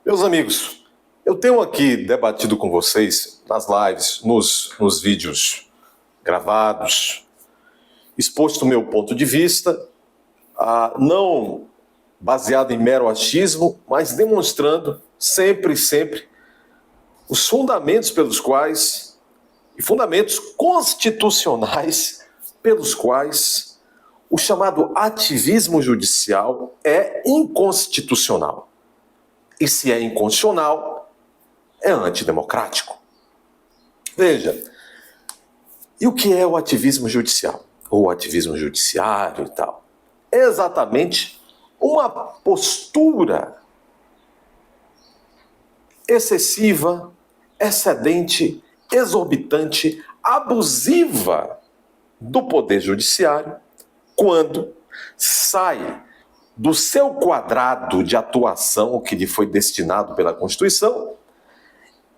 Meus amigos, eu tenho aqui debatido com vocês nas lives, nos vídeos gravados, exposto o meu ponto de vista, não baseado em mero achismo, mas demonstrando sempre os fundamentos pelos quais, e fundamentos constitucionais pelos quais o chamado ativismo judicial é inconstitucional. E se é inconstitucional, é antidemocrático. Veja, e o que é o ativismo judicial? Ou o ativismo judiciário e tal? É exatamente uma postura excessiva, excedente, exorbitante, abusiva do poder judiciário quando sai do seu quadrado de atuação que lhe foi destinado pela Constituição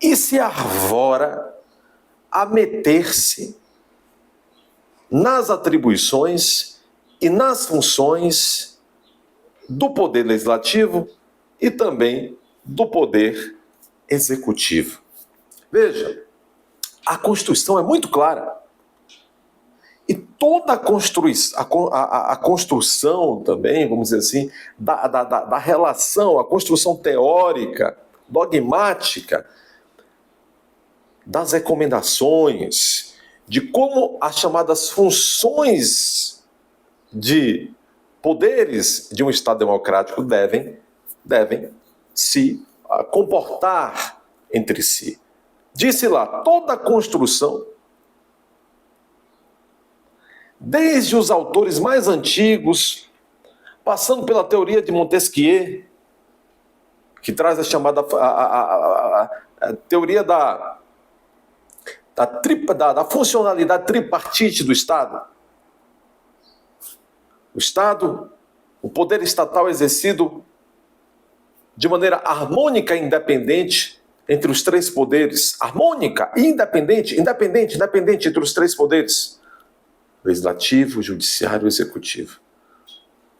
e se arvora a meter-se nas atribuições e nas funções do poder legislativo e também do poder executivo. Veja, a Constituição é muito clara. E toda a construção também, vamos dizer assim, da relação, a construção teórica, dogmática, das recomendações, de como as chamadas funções de poderes de um Estado democrático devem se comportar entre si. Disse lá, toda a construção, desde os autores mais antigos, passando pela teoria de Montesquieu, que traz a chamada a teoria da funcionalidade tripartite do Estado. O Estado, o poder estatal exercido de maneira harmônica e independente entre os três poderes. Harmônica e independente entre os três poderes. Legislativo, judiciário e executivo.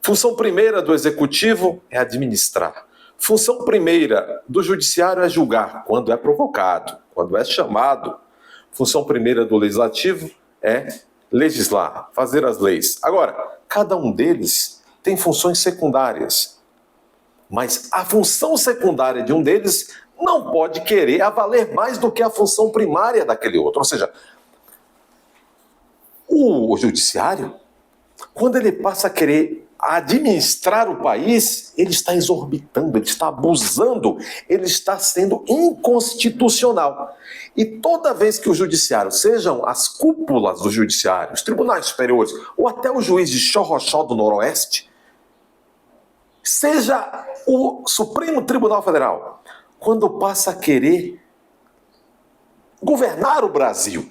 Função primeira do executivo é administrar. Função primeira do judiciário é julgar, quando é provocado, quando é chamado. Função primeira do legislativo é legislar, fazer as leis. Agora, cada um deles tem funções secundárias. Mas a função secundária de um deles não pode querer valer mais do que a função primária daquele outro. Ou seja, o judiciário, quando ele passa a querer administrar o país, ele está exorbitando, ele está abusando, ele está sendo inconstitucional. E toda vez que o judiciário, sejam as cúpulas do judiciário, os tribunais superiores, ou até o juiz de Xorroxó do Noroeste, seja o Supremo Tribunal Federal, quando passa a querer governar o Brasil,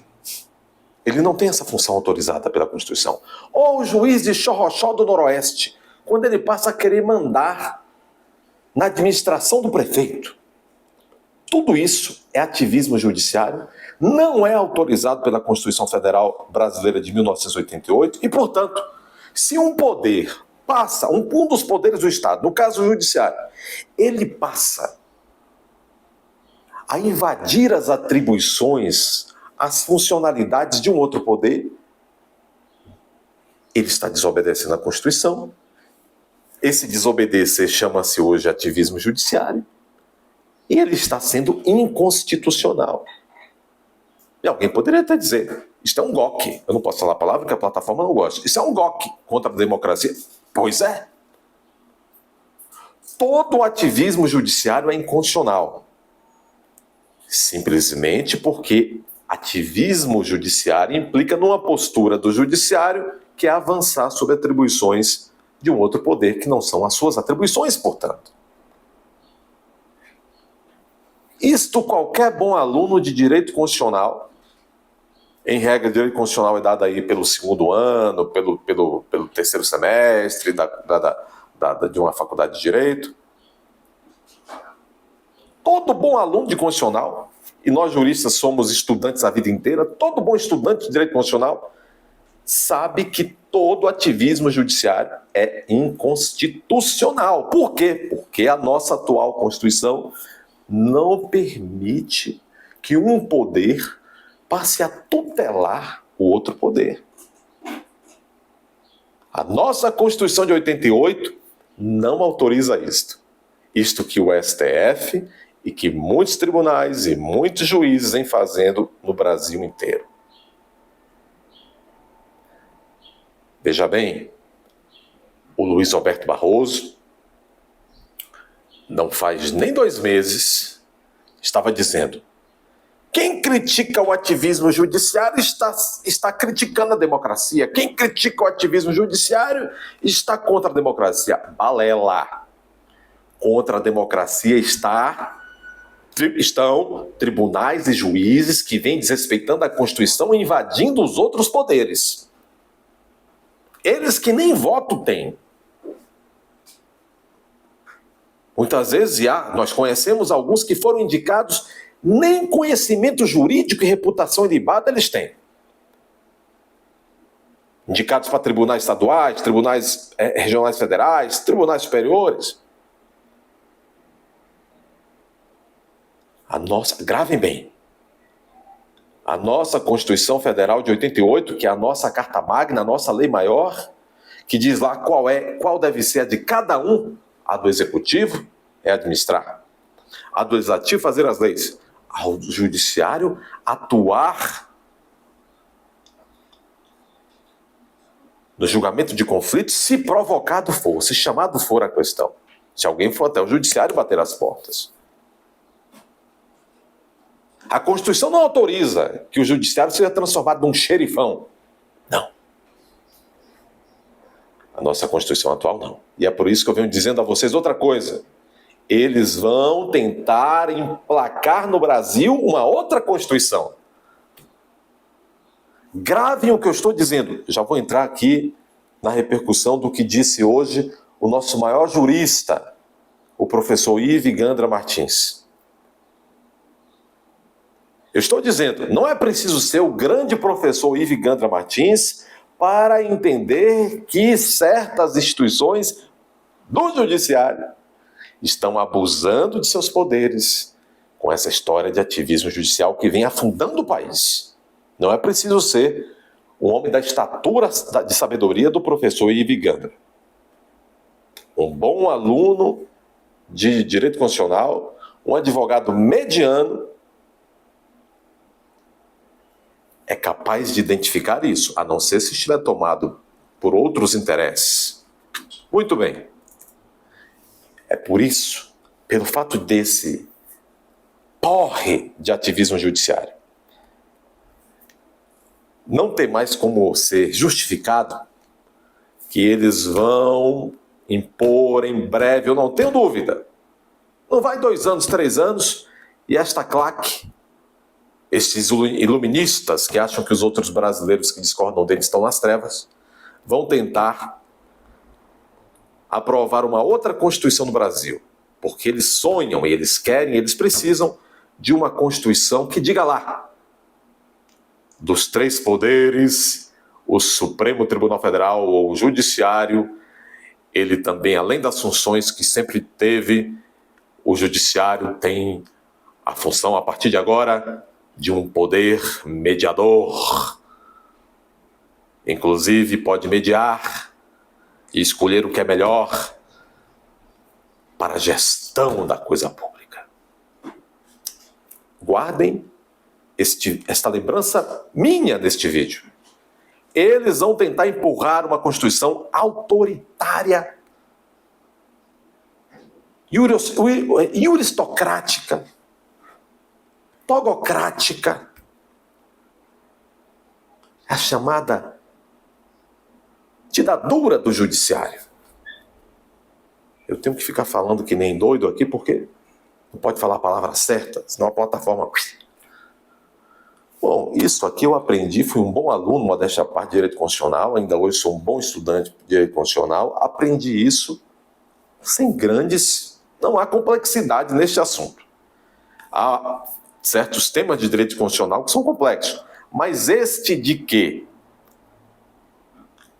ele não tem essa função autorizada pela Constituição. Ou o juiz de Xorroxó do Noroeste, quando ele passa a querer mandar na administração do prefeito. Tudo isso é ativismo judiciário, não é autorizado pela Constituição Federal Brasileira de 1988 e, portanto, se um poder passa, um dos poderes do Estado, no caso o judiciário, ele passa a invadir as atribuições, as funcionalidades de um outro poder, ele está desobedecendo a Constituição. Esse desobedecer chama-se hoje ativismo judiciário. E ele está sendo inconstitucional. E alguém poderia até dizer, isto é um GOC. Eu não posso falar a palavra que a plataforma não gosta. Isso é um GOC contra a democracia. Pois é. Todo ativismo judiciário é inconstitucional. Simplesmente porque ativismo judiciário implica numa postura do judiciário que é avançar sobre atribuições de um outro poder que não são as suas atribuições, portanto. Isto qualquer bom aluno de direito constitucional, em regra, direito constitucional é dado aí pelo segundo ano, pelo terceiro semestre de uma faculdade de direito. Todo bom aluno de constitucional, e nós juristas somos estudantes a vida inteira, todo bom estudante de direito constitucional sabe que todo ativismo judiciário é inconstitucional. Por quê? Porque a nossa atual Constituição não permite que um poder passe a tutelar o outro poder. A nossa Constituição de 88 não autoriza isto. Isto que o STF e que muitos tribunais e muitos juízes vêm fazendo no Brasil inteiro. Veja bem, o Luiz Roberto Barroso, não faz nem 2 meses, estava dizendo: quem critica o ativismo judiciário está criticando a democracia. Quem critica o ativismo judiciário está contra a democracia. Balela. Contra a democracia estão tribunais e juízes que vêm desrespeitando a Constituição e invadindo os outros poderes. Eles que nem voto têm. Muitas vezes nós conhecemos alguns que foram indicados, nem conhecimento jurídico e reputação ilibada eles têm. Indicados para tribunais estaduais, tribunais regionais federais, tribunais superiores. Gravem bem, a nossa Constituição Federal de 88, que é a nossa Carta Magna, a nossa lei maior, que diz lá qual deve ser a de cada um, a do Executivo é administrar, a do Legislativo fazer as leis, ao Judiciário atuar no julgamento de conflitos, se provocado for, se chamado for a questão, se alguém for até o Judiciário bater as portas. A Constituição não autoriza que o Judiciário seja transformado num xerifão. Não. A nossa Constituição atual não. E é por isso que eu venho dizendo a vocês outra coisa. Eles vão tentar emplacar no Brasil uma outra Constituição. Gravem o que eu estou dizendo. Já vou entrar aqui na repercussão do que disse hoje o nosso maior jurista, o professor Ive Gandra Martins. Eu estou dizendo, não é preciso ser o grande professor Ive Gandra Martins para entender que certas instituições do judiciário estão abusando de seus poderes com essa história de ativismo judicial que vem afundando o país. Não é preciso ser um homem da estatura de sabedoria do professor Ive Gandra. Um bom aluno de direito constitucional, um advogado mediano, é capaz de identificar isso, a não ser se estiver tomado por outros interesses. Muito bem. É por isso, pelo fato desse porre de ativismo judiciário não ter mais como ser justificado, que eles vão impor em breve, eu não tenho dúvida, não vai 2 anos, 3 anos, e esta claque, estes iluministas que acham que os outros brasileiros que discordam deles estão nas trevas, vão tentar aprovar uma outra Constituição no Brasil. Porque eles sonham, e eles querem, eles precisam de uma Constituição que diga lá, dos 3 poderes, o Supremo Tribunal Federal ou o Judiciário, ele também, além das funções que sempre teve, o Judiciário tem a função, a partir de agora, de um poder mediador. Inclusive, pode mediar e escolher o que é melhor para a gestão da coisa pública. Guardem esta lembrança minha neste vídeo. Eles vão tentar empurrar uma Constituição autoritária, aristocrática, togocrática, a chamada ditadura do judiciário. Eu tenho que ficar falando que nem doido aqui, porque não pode falar a palavra certa, senão a plataforma... Bom, isso aqui eu aprendi, fui um bom aluno, modéstia à parte, de Direito Constitucional, ainda hoje sou um bom estudante de Direito Constitucional, aprendi isso sem grandes... Não há complexidade neste assunto. Há certos temas de Direito Constitucional que são complexos, mas este de que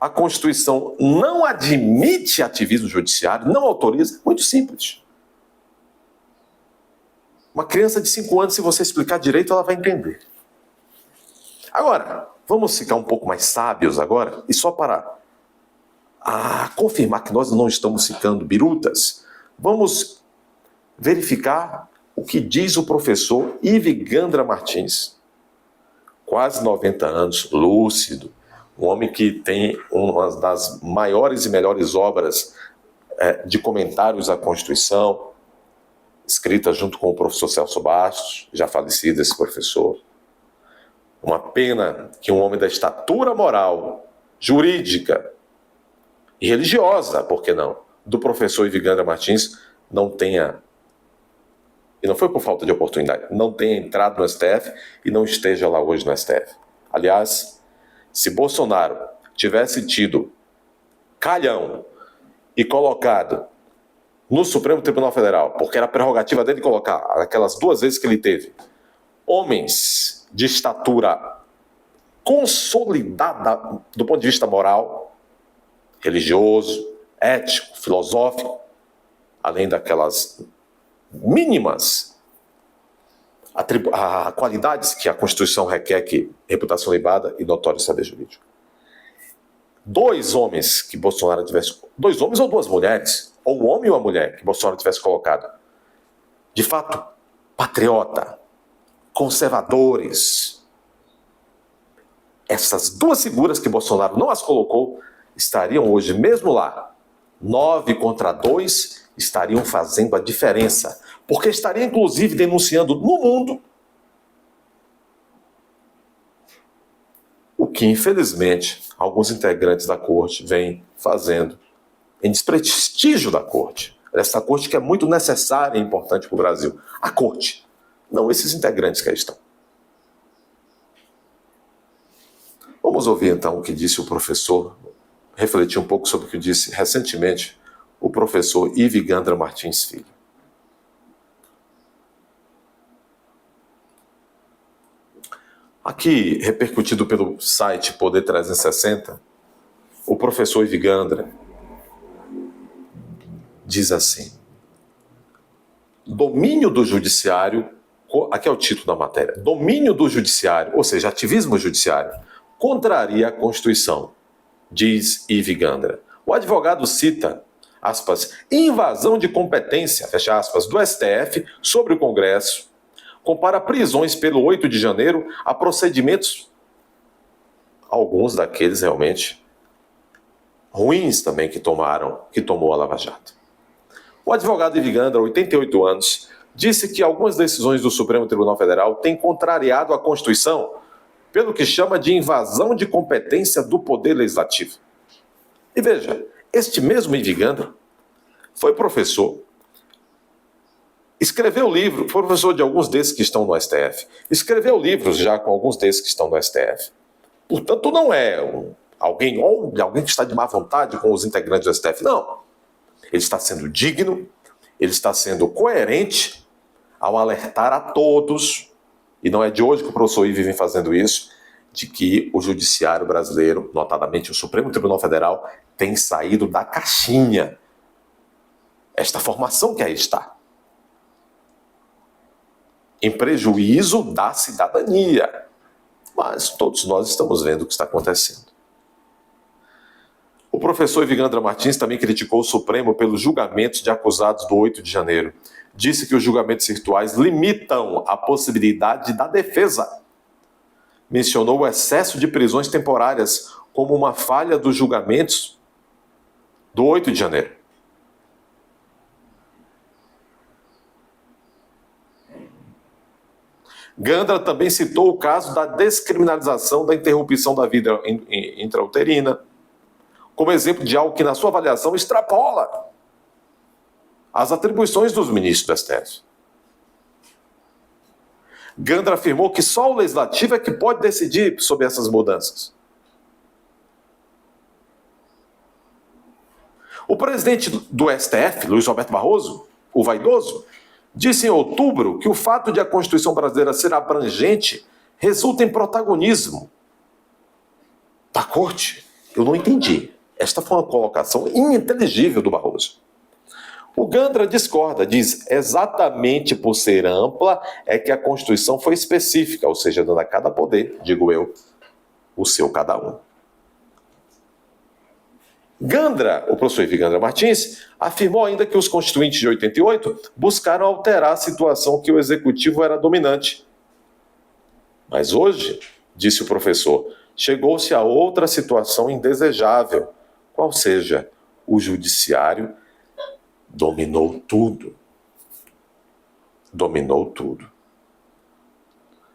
a Constituição não admite ativismo judiciário, não autoriza, é muito simples. Uma criança de 5 anos, se você explicar direito, ela vai entender. Agora, vamos ficar um pouco mais sábios agora, e só para confirmar que nós não estamos ficando birutas, vamos verificar o que diz o professor Ivigandra Martins. Quase 90 anos, lúcido, um homem que tem uma das maiores e melhores obras de comentários à Constituição, escrita junto com o professor Celso Bastos, já falecido esse professor. Uma pena que um homem da estatura moral, jurídica e religiosa, por que não, do professor Ivigandra Martins não tenha, e não foi por falta de oportunidade, não tenha entrado no STF e não esteja lá hoje no STF. Aliás, se Bolsonaro tivesse tido calhão e colocado no Supremo Tribunal Federal, porque era prerrogativa dele colocar, aquelas 2 vezes que ele teve, homens de estatura consolidada do ponto de vista moral, religioso, ético, filosófico, além daquelas mínimas qualidades que a Constituição requer, que reputação ilibada e notório saber jurídico. 2 homens que Bolsonaro tivesse... 2 homens ou 2 mulheres, ou um homem e uma mulher que Bolsonaro tivesse colocado, de fato, patriota, conservadores. Essas 2 figuras que Bolsonaro não as colocou, estariam hoje, mesmo lá, 9 contra 2, estariam fazendo a diferença. Porque estariam, inclusive, denunciando no mundo o que, infelizmente, alguns integrantes da corte vêm fazendo em desprestígio da corte. Essa corte que é muito necessária e importante para o Brasil. A corte, não esses integrantes que aí estão. Vamos ouvir, então, o que disse o professor, refletir um pouco sobre o que disse recentemente o professor Ivigandra Martins Filho. Aqui, repercutido pelo site Poder 360, o professor Ivigandra diz assim: domínio do judiciário, aqui é o título da matéria, domínio do judiciário, ou seja, ativismo judiciário, contraria a Constituição, diz Ivigandra. O advogado cita, aspas, invasão de competência, fecha aspas, do STF sobre o Congresso, compara prisões pelo 8 de janeiro a procedimentos, alguns daqueles realmente ruins também que tomou a Lava Jato. O advogado Ivigandra, 88 anos, disse que algumas decisões do Supremo Tribunal Federal têm contrariado a Constituição pelo que chama de invasão de competência do Poder Legislativo. E veja, este mesmo Ivigandra foi professor, escreveu livro, foi professor de alguns desses que estão no STF, escreveu livros já com alguns desses que estão no STF. Portanto, não é alguém que está de má vontade com os integrantes do STF, não. Ele está sendo digno, ele está sendo coerente ao alertar a todos, e não é de hoje que o professor Ivi vem fazendo isso, de que o judiciário brasileiro, notadamente o Supremo Tribunal Federal, tem saído da caixinha. Esta formação que aí está, em prejuízo da cidadania. Mas todos nós estamos vendo o que está acontecendo. O professor Ivigandra Martins também criticou o Supremo pelos julgamentos de acusados do 8 de janeiro. Disse que os julgamentos virtuais limitam a possibilidade da defesa. Mencionou o excesso de prisões temporárias como uma falha dos julgamentos do 8 de janeiro. Gandra também citou o caso da descriminalização da interrupção da vida intrauterina, como exemplo de algo que, na sua avaliação, extrapola as atribuições dos ministros do STF. Gandra afirmou que só o Legislativo é que pode decidir sobre essas mudanças. O presidente do STF, Luiz Roberto Barroso, o vaidoso, disse em outubro que o fato de a Constituição brasileira ser abrangente resulta em protagonismo da Corte. Eu não entendi. Esta foi uma colocação ininteligível do Barroso. O Gandra discorda, diz exatamente por ser ampla é que a Constituição foi específica, ou seja, dando a cada poder, digo eu, o seu cada um. Gandra, o professor Gandra Martins, afirmou ainda que os constituintes de 88 buscaram alterar a situação que o executivo era dominante. Mas hoje, disse o professor, chegou-se a outra situação indesejável, qual seja, o judiciário dominou tudo. Dominou tudo.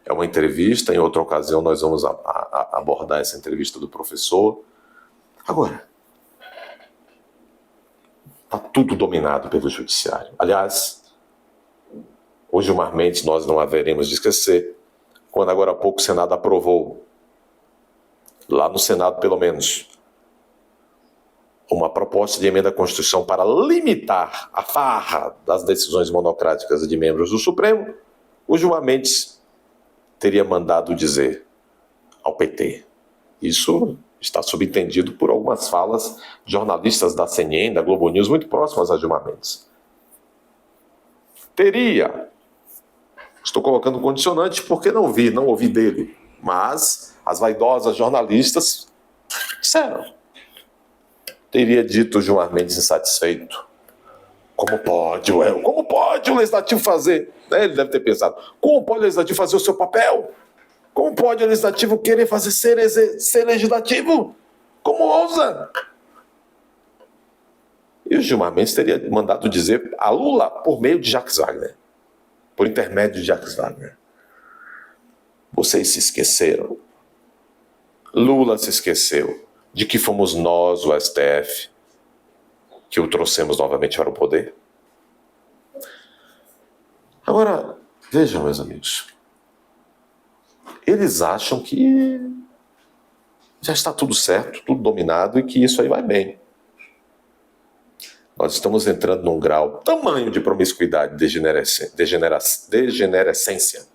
É uma entrevista, em outra ocasião nós vamos abordar essa entrevista do professor. Agora, está tudo dominado pelo judiciário. Aliás, o Gilmar Mendes nós não haveremos de esquecer, quando agora há pouco o Senado aprovou, lá no Senado pelo menos, uma proposta de emenda à Constituição para limitar a farra das decisões monocráticas de membros do Supremo, o Gilmar Mendes teria mandado dizer ao PT. Isso está subentendido por algumas falas de jornalistas da CNN, da Globo News, muito próximas a Gilmar Mendes. Teria, estou colocando condicionante porque não ouvi dele, mas as vaidosas jornalistas disseram. Teria dito o Gilmar Mendes insatisfeito. Como pode o Legislativo fazer? Ele deve ter pensado, como pode o Legislativo fazer o seu papel? Como pode o Legislativo querer ser legislativo? Como ousa? E o Gilmar Mendes teria mandado dizer a Lula por meio de Jacques Wagner. Por intermédio de Jacques Wagner. Vocês se esqueceram. Lula se esqueceu de que fomos nós, o STF, que o trouxemos novamente para o poder. Agora, vejam, meus amigos. Eles acham que já está tudo certo, tudo dominado e que isso aí vai bem. Nós estamos entrando num grau tamanho de promiscuidade, degenerescência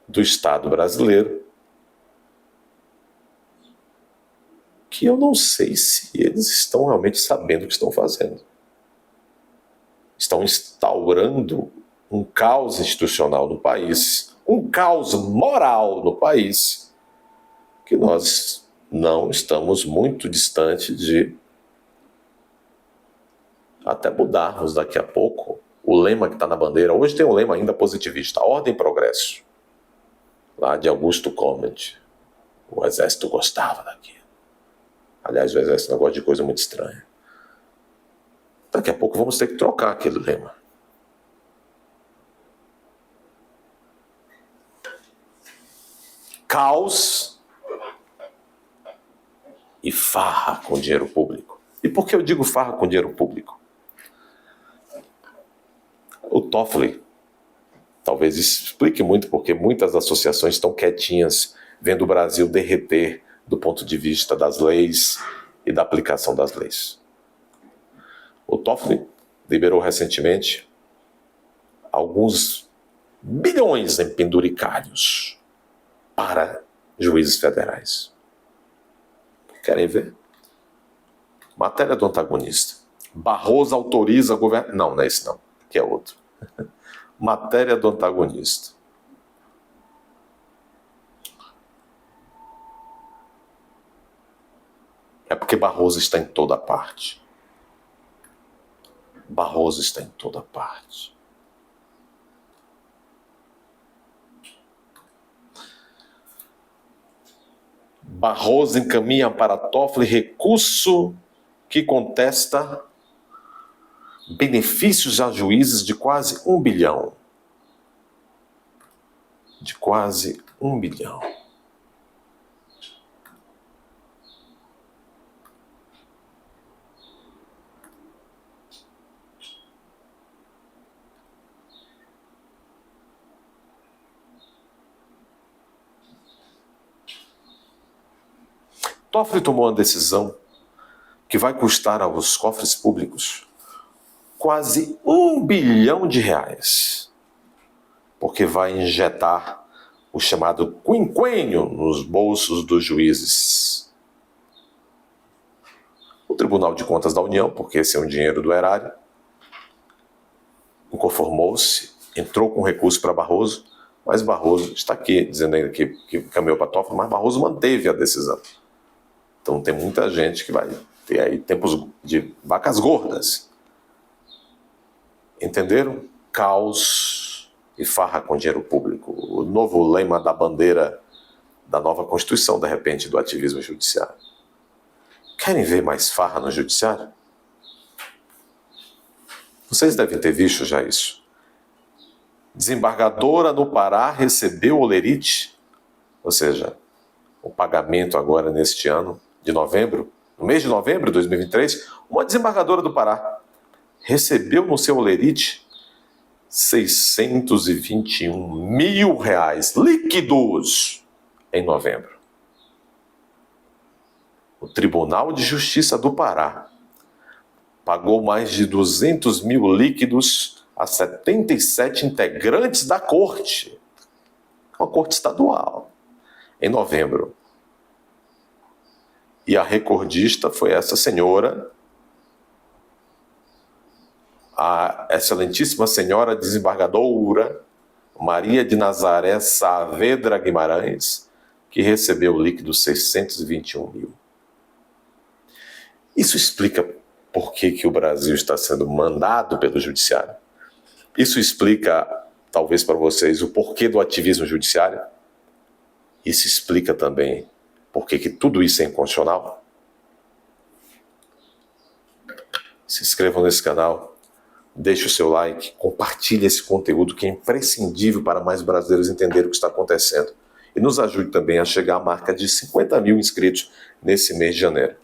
do Estado brasileiro, que eu não sei se eles estão realmente sabendo o que estão fazendo. Estão instaurando um caos institucional no país, um caos moral no país, que nós não estamos muito distante de até mudarmos daqui a pouco o lema que está na bandeira. Hoje tem um lema ainda positivista, ordem e progresso, lá de Augusto Comte. O exército gostava daquilo. Aliás, o exército não gosta de coisa muito estranha. Daqui a pouco vamos ter que trocar aquele lema. Caos e farra com dinheiro público. E por que eu digo farra com dinheiro público? O Toffoli talvez explique muito porque muitas associações estão quietinhas vendo o Brasil derreter do ponto de vista das leis e da aplicação das leis. O Toffoli liberou recentemente alguns bilhões em penduricários para juízes federais. Querem ver? Matéria do antagonista. Barroso autoriza o governo... Não é esse não, que é outro. Matéria do antagonista. É porque Barroso está em toda parte. Barroso está em toda parte. Barroso encaminha para Toffoli recurso que contesta benefícios a juízes de quase 1 bilhão. De quase 1 bilhão. Toffoli tomou uma decisão que vai custar aos cofres públicos quase 1 bilhão de reais, porque vai injetar o chamado quinquênio nos bolsos dos juízes. O Tribunal de Contas da União, porque esse é um dinheiro do erário, inconformou-se, entrou com recurso para Barroso, mas Barroso está aqui dizendo ainda que caminhou para a Toffoli, mas Barroso manteve a decisão. Então tem muita gente que vai ter aí tempos de vacas gordas. Entenderam? Caos e farra com dinheiro público. O novo lema da bandeira da nova Constituição, de repente, do ativismo judiciário. Querem ver mais farra no judiciário? Vocês devem ter visto já isso. Desembargadora no Pará recebeu olerite, ou seja, o pagamento agora neste ano de novembro, no mês de novembro de 2023, uma desembargadora do Pará recebeu no seu olerite R$621 mil líquidos em novembro. O Tribunal de Justiça do Pará pagou mais de 200 mil líquidos a 77 integrantes da corte, uma corte estadual, em novembro. E a recordista foi essa senhora, a excelentíssima senhora desembargadora Maria de Nazaré Saavedra Guimarães, que recebeu o líquido 621 mil. Isso explica por que o Brasil está sendo mandado pelo judiciário. Isso explica, talvez para vocês, o porquê do ativismo judiciário. Isso explica também por que tudo isso é inconstitucional. Se inscrevam nesse canal, deixe o seu like, compartilhe esse conteúdo que é imprescindível para mais brasileiros entenderem o que está acontecendo. E nos ajude também a chegar à marca de 50 mil inscritos nesse mês de janeiro.